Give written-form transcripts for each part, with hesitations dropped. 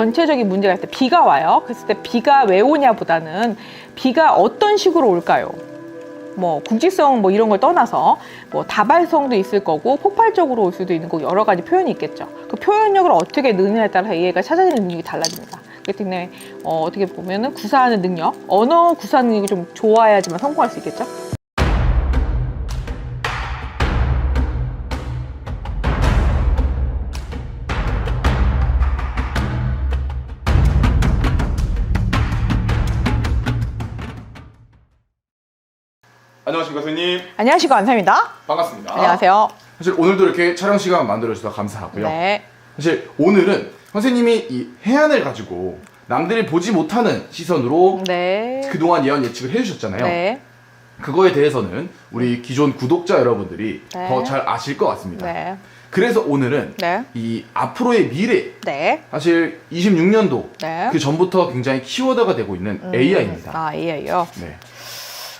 전체적인 문제가 있을 때 비가 와요. 그랬을 때 비가 왜 오냐보다는 비가 어떤 식으로 올까요? 뭐 국지성 뭐 이런 걸 떠나서 뭐 다발성도 있을 거고 폭발적으로 올 수도 있는 거고 여러 가지 표현이 있겠죠. 그 표현력을 어떻게 넣느냐에 따라 AI가 찾아내는 능력이 달라집니다. 그렇기 때문에 어떻게 보면은 구사하는 능력, 언어 구사하는 능력이 좀 좋아야지만 성공할 수 있겠죠. 안녕하십니까 선생님. 안녕하십니까, 안쌤입니다. 반갑습니다. 안녕하세요. 사실 오늘도 이렇게 촬영 시간 만들어 주셔서 감사하고요. 네. 사실 오늘은 선생님이 이 해안을 가지고 남들이 보지 못하는 시선으로 네. 그동안 예측을 해주셨잖아요. 네. 그거에 대해서는 우리 기존 구독자 여러분들이 네. 더 잘 아실 것 같습니다. 네. 그래서 오늘은 네. 이 앞으로의 미래, 네. 사실 26년도 네. 그 전부터 굉장히 키워드가 되고 있는 AI입니다. 아, AI요. 네.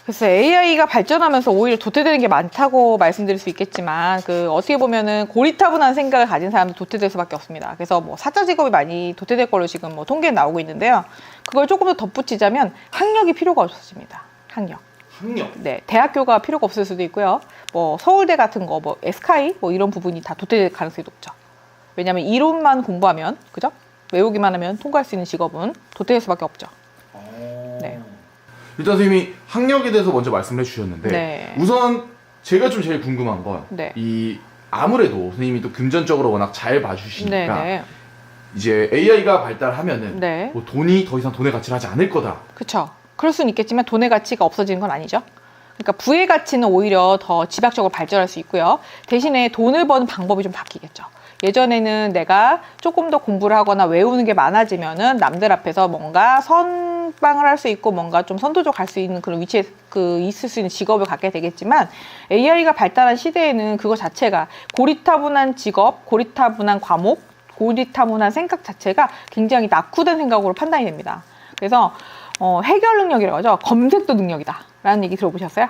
그래서 AI가 발전하면서 오히려 도태되는 게 많다고 말씀드릴 수 있겠지만, 어떻게 보면은 고리타분한 생각을 가진 사람도 도태될 수밖에 없습니다. 그래서 뭐 사자 직업이 많이 도태될 걸로 지금 뭐 통계에 나오고 있는데요. 그걸 조금 더 덧붙이자면 학력이 필요가 없어집니다. 학력. 네, 대학교가 필요가 없을 수도 있고요. 뭐 서울대 같은 거, 뭐 SKI 뭐 이런 부분이 다 도태될 가능성이 높죠. 왜냐하면 이론만 공부하면, 그죠? 외우기만 하면 통과할 수 있는 직업은 도태될 수밖에 없죠. 네. 일단 선생님이 학력에 대해서 먼저 말씀을 해주셨는데 네. 우선 제가 좀 제일 궁금한 건 네. 아무래도 선생님이 또 금전적으로 워낙 잘 봐주시니까 네. 이제 AI가 발달하면은 네. 뭐 돈이 더 이상 돈의 가치를 하지 않을 거다. 그렇죠. 그럴 수는 있겠지만 돈의 가치가 없어지는 건 아니죠. 그러니까 부의 가치는 오히려 더 집약적으로 발전할 수 있고요. 대신에 돈을 버는 방법이 좀 바뀌겠죠. 예전에는 내가 조금 더 공부를 하거나 외우는 게 많아지면은 남들 앞에서 뭔가 선방을 할 수 있고 뭔가 좀 선도적 갈 수 있는 그런 위치에 있을 수 있는 직업을 갖게 되겠지만, AI가 발달한 시대에는 그거 자체가 고리타분한 직업, 고리타분한 과목, 고리타분한 생각 자체가 굉장히 낙후된 생각으로 판단이 됩니다. 그래서 해결 능력이라고 하죠. 검색도 능력이다 라는 얘기 들어보셨어요?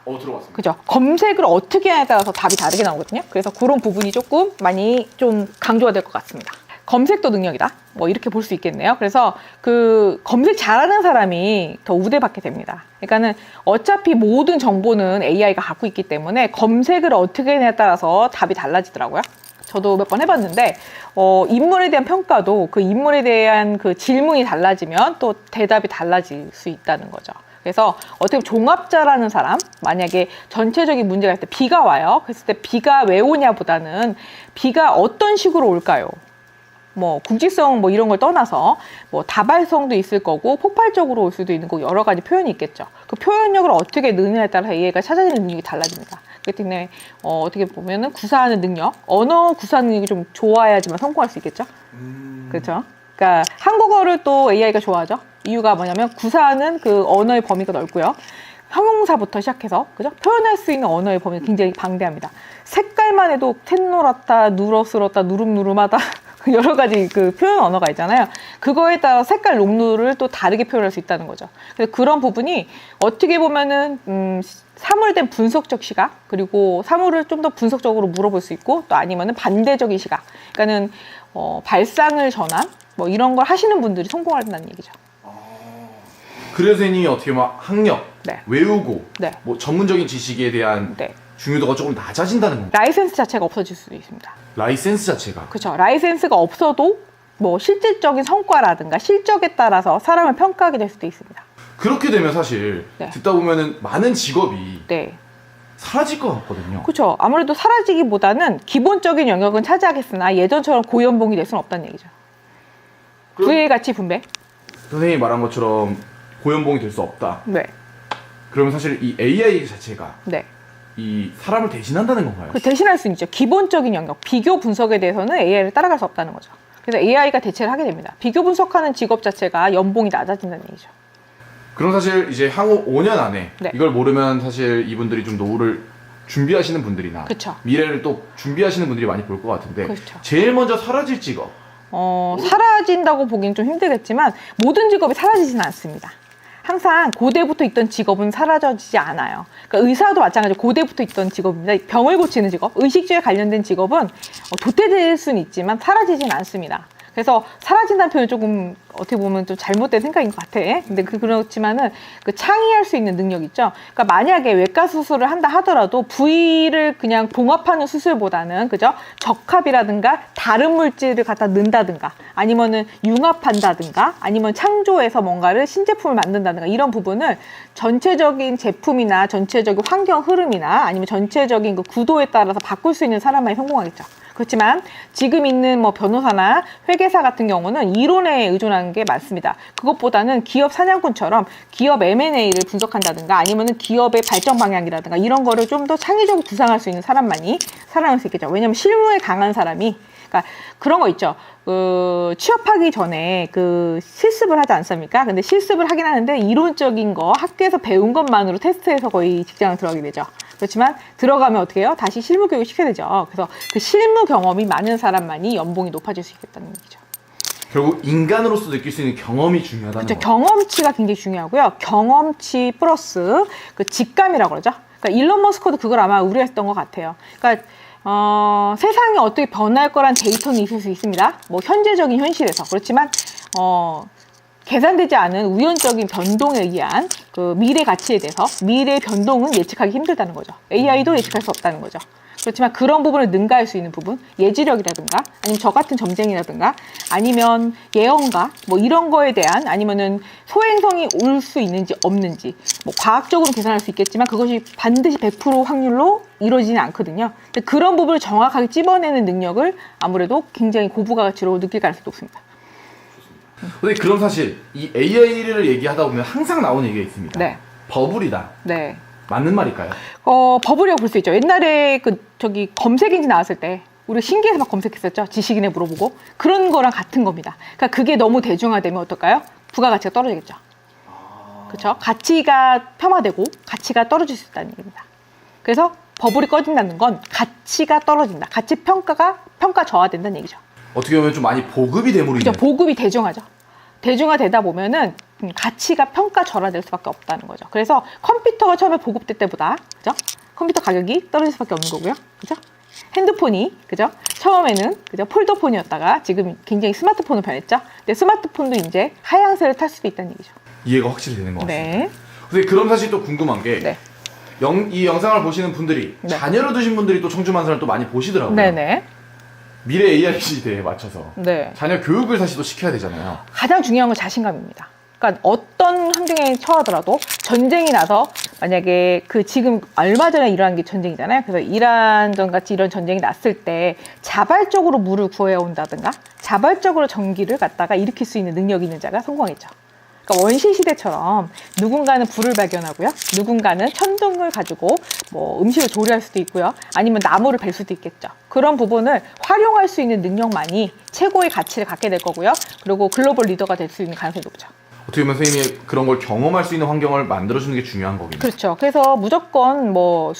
들어봤습니다. 그죠? 검색을 어떻게 하냐에 따라서 답이 다르게 나오거든요. 그래서 그런 부분이 조금 많이 좀 강조가 될 것 같습니다. 검색도 능력이다, 뭐 이렇게 볼 수 있겠네요. 그래서 검색 잘하는 사람이 더 우대받게 됩니다. 그러니까는 어차피 모든 정보는 AI가 갖고 있기 때문에 검색을 어떻게 하냐에 따라서 답이 달라지더라고요. 저도 몇 번 해봤는데 인물에 대한 평가도 그 인물에 대한 그 질문이 달라지면 또 대답이 달라질 수 있다는 거죠. 그래서 어떻게 보면 종합자라는 사람, 만약에 전체적인 문제가 있을 때 비가 와요. 그랬을 때 비가 왜 오냐보다는 비가 어떤 식으로 올까요? 뭐 국지성 뭐 이런 걸 떠나서 뭐 다발성도 있을 거고 폭발적으로 올 수도 있는 거고 여러 가지 표현이 있겠죠. 그 표현력을 어떻게 넣느냐에 따라 AI가 찾아내는 능력이 달라집니다. 그렇기 때문에 어떻게 보면은 구사하는 능력, 언어 구사하는 능력이 좀 좋아야지만 성공할 수 있겠죠. 그렇죠. 그러니까 한국어를 또 AI가 좋아하죠. 이유가 뭐냐면 구사하는 그 언어의 범위가 넓고요. 형용사부터 시작해서, 그죠? 표현할 수 있는 언어의 범위가 굉장히 방대합니다. 색깔만 해도 샛노랗다, 누러스럽다, 누름누름하다 여러 가지 그 표현 언어가 있잖아요. 그거에 따라 색깔 롱누를 또 다르게 표현할 수 있다는 거죠. 그래서 그런 부분이 어떻게 보면은 사물된 분석적 시각, 그리고 사물을 좀 더 분석적으로 물어볼 수 있고, 또 아니면은 반대적인 시각, 그러니까는 발상을 전환 뭐 이런 걸 하시는 분들이 성공한다는 얘기죠. 그래서 선생님이 어떻게 보면 학력, 네. 외우고 네. 뭐 전문적인 지식에 대한 네. 중요도가 조금 낮아진다는 겁니다. 라이센스 자체가 없어질 수도 있습니다. 라이센스 자체가. 그렇죠. 라이센스가 없어도 뭐 실질적인 성과라든가 실적에 따라서 사람을 평가하게 될 수도 있습니다. 그렇게 되면 사실 네. 듣다 보면은 많은 직업이 네. 사라질 것 같거든요. 그렇죠. 아무래도 사라지기보다는 기본적인 영역은 차지하겠으나 예전처럼 고연봉이 될 수는 없다는 얘기죠. 부의 가치 분배. 선생님이 말한 것처럼 고연봉이 될 수 없다. 네. 그러면 사실 이 AI 자체가 네. 이 사람을 대신한다는 건가요? 그 대신할 수 있죠. 기본적인 영역, 비교 분석에 대해서는 AI를 따라갈 수 없다는 거죠. 그래서 AI가 대체를 하게 됩니다. 비교 분석하는 직업 자체가 연봉이 낮아진다는 얘기죠. 그럼 사실 이제 향후 5년 안에 네. 이걸 모르면 사실 이분들이 좀 노후를 준비하시는 분들이나 그쵸. 미래를 또 준비하시는 분들이 많이 볼 것 같은데 그렇죠. 제일 먼저 사라질 직업. 사라진다고 보기는 좀 힘들겠지만 모든 직업이 사라지지는 않습니다. 항상 고대부터 있던 직업은 사라지지 않아요. 그러니까 의사도 마찬가지로 고대부터 있던 직업입니다. 병을 고치는 직업, 의식주에 관련된 직업은 도태될 수는 있지만 사라지진 않습니다. 그래서 사라진다는 표현은 조금 어떻게 보면 좀 잘못된 생각인 것 같아. 근데 그렇지만은 그 창의할 수 있는 능력 있죠. 그러니까 만약에 외과 수술을 한다 하더라도 부위를 그냥 봉합하는 수술보다는 그죠? 적합이라든가 다른 물질을 갖다 넣는다든가 아니면은 융합한다든가 아니면 창조해서 뭔가를 신제품을 만든다든가 이런 부분을 전체적인 제품이나 전체적인 환경 흐름이나 아니면 전체적인 그 구도에 따라서 바꿀 수 있는 사람만이 성공하겠죠. 그렇지만 지금 있는 뭐 변호사나 회계사 같은 경우는 이론에 의존하는 게 많습니다. 그것보다는 기업 사냥꾼처럼 기업 M&A를 분석한다든가 아니면은 기업의 발전 방향이라든가 이런 거를 좀 더 창의적으로 구상할 수 있는 사람만이 살아날 수 있겠죠. 왜냐하면 실무에 강한 사람이 그러니까 그런 거 있죠. 취업하기 전에 그 실습을 하지 않습니까? 근데 실습을 하긴 하는데 이론적인 거 학교에서 배운 것만으로 테스트해서 거의 직장을 들어가게 되죠. 그렇지만 들어가면 어떻게 해요? 다시 실무 교육 시켜야 되죠. 그래서 그 실무 경험이 많은 사람만이 연봉이 높아질 수 있겠다는 얘기죠. 결국 인간으로서 느낄 수 있는 경험이 중요하다는 그렇죠. 거죠. 경험치가 굉장히 중요하고요. 경험치 플러스 그 직감이라고 그러죠. 그러니까 일론 머스크도 그걸 아마 우려했던 것 같아요. 그러니까 세상이 어떻게 변할 거란 데이터는 있을 수 있습니다. 뭐 현재적인 현실에서. 그렇지만 계산되지 않은 우연적인 변동에 의한 그 미래 가치에 대해서 미래의 변동은 예측하기 힘들다는 거죠. AI도 예측할 수 없다는 거죠. 그렇지만 그런 부분을 능가할 수 있는 부분, 예지력이라든가 아니면 저 같은 점쟁이라든가 아니면 예언가 뭐 이런 거에 대한 아니면은 소행성이 올 수 있는지 없는지 뭐 과학적으로 계산할 수 있겠지만 그것이 반드시 100% 확률로 이루어지지는 않거든요. 근데 그런 부분을 정확하게 찝어내는 능력을 아무래도 굉장히 고부가 가치로 느낄 가능성이 높습니다. 근데 그럼 사실 이 AI를 얘기하다 보면 항상 나오는 얘기가 있습니다. 네. 버블이다. 네. 맞는 말일까요? 버블이라고 볼 수 있죠. 옛날에 검색 엔진 나왔을 때 우리 신기해서 막 검색했었죠. 지식인에 물어보고 그런 거랑 같은 겁니다. 그러니까 그게 너무 대중화되면 어떨까요? 부가가치가 떨어지겠죠. 그렇죠? 가치가 폄하되고 가치가 떨어질 수 있다는 얘기입니다. 그래서 버블이 꺼진다는 건 가치가 떨어진다. 가치 평가 저하된다는 얘기죠. 어떻게 보면 좀 많이 보급이 되물이는. 그렇죠. 보급이 대중화죠. 대중화되다 보면은 가치가 평가 절하될 수밖에 없다는 거죠. 그래서 컴퓨터가 처음에 보급될 때보다 그죠? 컴퓨터 가격이 떨어질 수밖에 없는 거고요. 그죠? 핸드폰이 그죠? 처음에는 그죠? 폴더폰이었다가 지금 굉장히 스마트폰으로 변했죠. 근데 스마트폰도 이제 하향세를 탈 수도 있다는 얘기죠. 이해가 확실히 되는 것 같습니다. 네. 근데 그럼 사실 또 궁금한 게 네. 이 영상을 보시는 분들이 네. 자녀를 두신 분들이 또 청주만사를 또 많이 보시더라고요. 네네. 미래 AI 시대에 맞춰서 네. 자녀 교육을 사실 또 시켜야 되잖아요. 가장 중요한 건 자신감입니다. 그러니까 어떤 환경에 처하더라도 전쟁이 나서 만약에 지금 얼마 전에 일어난 게 전쟁이잖아요. 그래서 이란전 같이 이런 전쟁이 났을 때 자발적으로 물을 구해 온다든가 자발적으로 전기를 갖다가 일으킬 수 있는 능력이 있는 자가 성공했죠. 그러니까 원시 시대처럼 누군가는 불을 발견하고요. 누군가는 천둥을 가지고 뭐 음식을 조리할 수도 있고요. 아니면 나무를 벨 수도 있겠죠. 그런 부분을 활용할 수 있는 능력만이 최고의 가치를 갖게 될 거고요. 그리고 글로벌 리더가 될 수 있는 가능성이 높죠. 어떻게 보면 선생님이 그런 걸 경험할 수 있는 환경을 만들어주는 게 중요한 거겠네요. 그렇죠. 그래서 무조건 뭐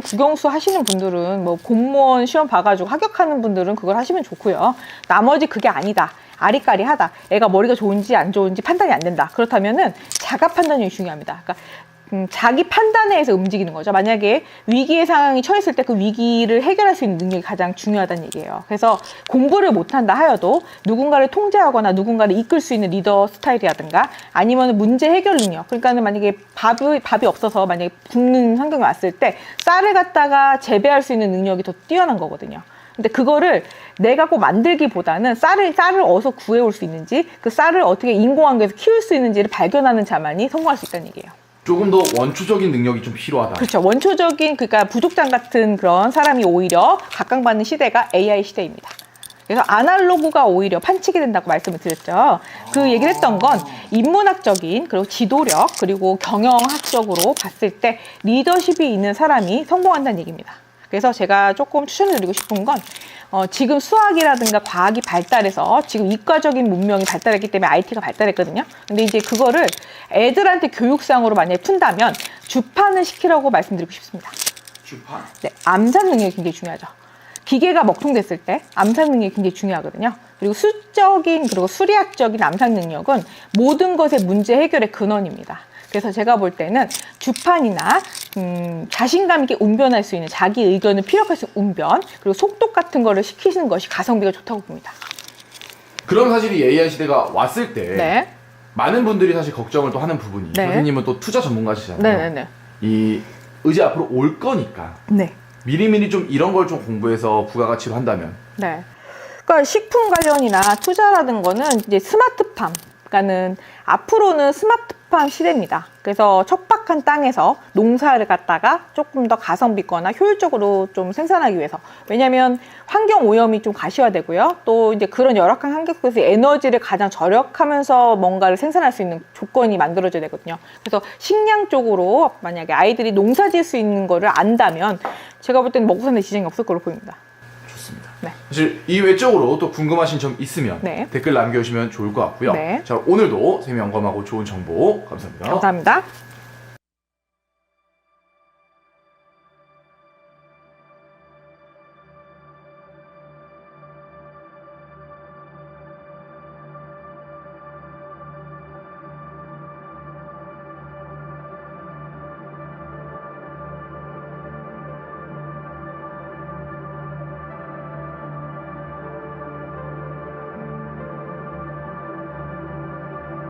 국영수 하시는 분들은 뭐 공무원 시험 봐가지고 합격하는 분들은 그걸 하시면 좋고요. 나머지 그게 아니다. 아리까리하다. 애가 머리가 좋은지 안 좋은지 판단이 안 된다. 그렇다면은 자가 판단이 중요합니다. 그러니까 자기 판단에 의해서 움직이는 거죠. 만약에 위기의 상황이 처했을 때 그 위기를 해결할 수 있는 능력이 가장 중요하다는 얘기예요. 그래서 공부를 못한다 하여도 누군가를 통제하거나 누군가를 이끌 수 있는 리더 스타일이라든가 아니면 문제 해결 능력. 그러니까는 만약에 밥이 없어서 만약에 굶는 환경이 왔을 때 쌀을 갖다가 재배할 수 있는 능력이 더 뛰어난 거거든요. 근데 그거를 내가 꼭 만들기보다는 쌀을 어디서 구해올 수 있는지 그 쌀을 어떻게 인공환경에서 키울 수 있는지를 발견하는 자만이 성공할 수 있다는 얘기예요. 조금 더 원초적인 능력이 좀 필요하다. 그렇죠. 원초적인 그러니까 부족장 같은 그런 사람이 오히려 각광받는 시대가 AI 시대입니다. 그래서 아날로그가 오히려 판치게 된다고 말씀을 드렸죠. 그 얘기를 했던 건 인문학적인 그리고 지도력 그리고 경영학적으로 봤을 때 리더십이 있는 사람이 성공한다는 얘기입니다. 그래서 제가 조금 추천드리고 싶은 건 지금 수학이라든가 과학이 발달해서 지금 이과적인 문명이 발달했기 때문에 IT가 발달했거든요. 근데 이제 그거를 애들한테 교육상으로 만약에 푼다면 주판을 시키라고 말씀드리고 싶습니다. 주판? 네, 암산 능력이 굉장히 중요하죠. 기계가 먹통됐을 때 암산 능력이 굉장히 중요하거든요. 그리고 수적인 그리고 수리학적인 암산 능력은 모든 것의 문제 해결의 근원입니다. 그래서 제가 볼 때는 주판이나 자신감 있게 운변할 수 있는 자기 의견을 피력할 수 있는 운변 그리고 속독 같은 거를 시키시는 것이 가성비가 좋다고 봅니다. 그런 사실이 AI 시대가 왔을 때 네. 많은 분들이 사실 걱정을 또 하는 부분이 네. 선생님은 또 투자 전문가시잖아요. 네네네. 이 이제 앞으로 올 거니까 네. 미리미리 좀 이런 걸 좀 공부해서 부가가치로 한다면 네. 그러니까 식품 관련이나 투자라는 거는 이제 스마트팜. 그러니까는 앞으로는 스마트팜 시대입니다. 그래서 척박한 땅에서 농사를 갖다가 조금 더 가성비 있거나 효율적으로 좀 생산하기 위해서. 왜냐하면 환경 오염이 좀 가시화되고요. 또 이제 그런 열악한 환경 속에서 에너지를 가장 절약하면서 뭔가를 생산할 수 있는 조건이 만들어져야 되거든요. 그래서 식량 쪽으로 만약에 아이들이 농사 지을 수 있는 거를 안다면 제가 볼 때는 먹고 사는 데 지장이 없을 걸로 보입니다. 좋습니다. 네. 사실 이 외적으로 또 궁금하신 점 있으면 네. 댓글 남겨주시면 좋을 것 같고요. 네. 자, 오늘도 쌤이 영감하고 좋은 정보 감사합니다. 감사합니다.